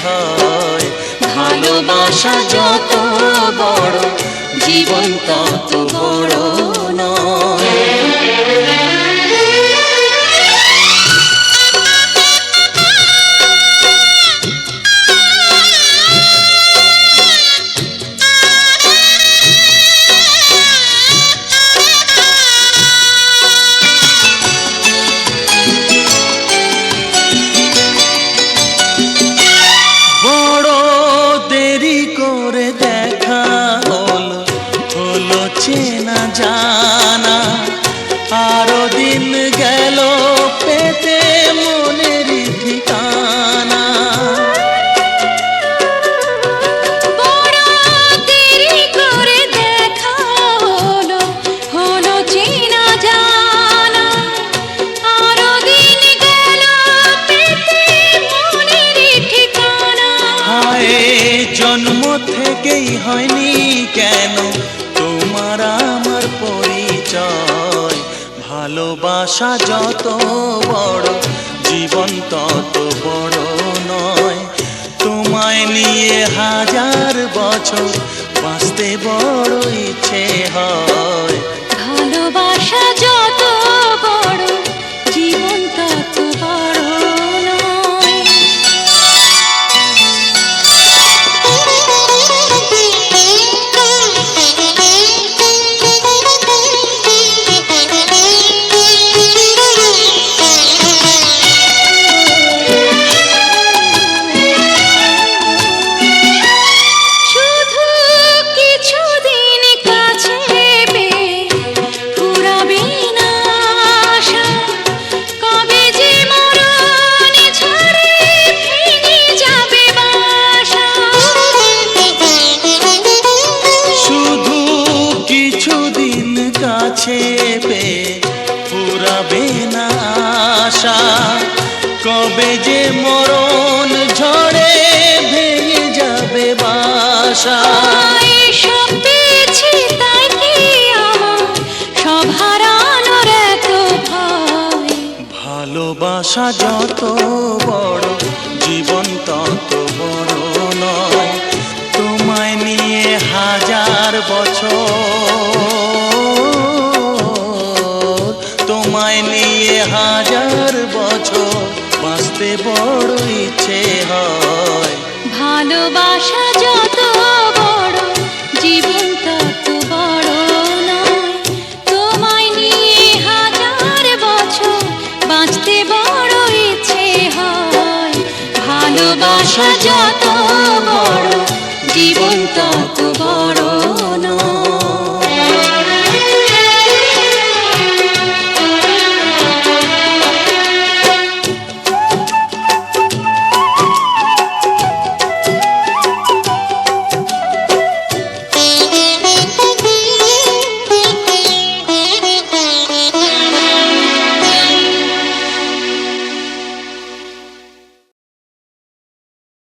হয়। ভালোবাসা যত বড় জীবন তত বড় নয়। চেনা জানা আরো দিন গেল পেতে মনের ঠিকানা। বড় দেরি করে দেখা হলো, হলো চেনা জানা আরো দিন গেল পেতে মনের ঠিকানা। হায় জন্ম থেকেই হয়নি কেন তোমার আমার পরিচয়। ভালোবাসা যত বড় জীবন তত বড় নয়। তোমায় নিয়ে হাজার বছর বাঁচতে বড় ইচ্ছে হয়। ভালোবাসা যত বড় জীবন তত বড় নয়। ফুরাবে না আশা কবে যে মরণ ঝড়ে ভেঙে যাবে বাসা। সব পেয়েছি তাই কি আমার সব হারানোর এত ভয়। ভালোবাসা যত বড় জীবন তত বড় নয়। তোমায় নিয়ে হাজার বছর, তোমায় নিয়ে হাজার বছর বাঁচতে বড় ইচ্ছে হয়। ভালোবাসা যত বড় জীবন তত বড় নয়। তোমায় নিয়ে হাজার বছর বাঁচতে বড় ইচ্ছে হয়। ভালোবাসা যত বড় জীবন তত বড় নয়।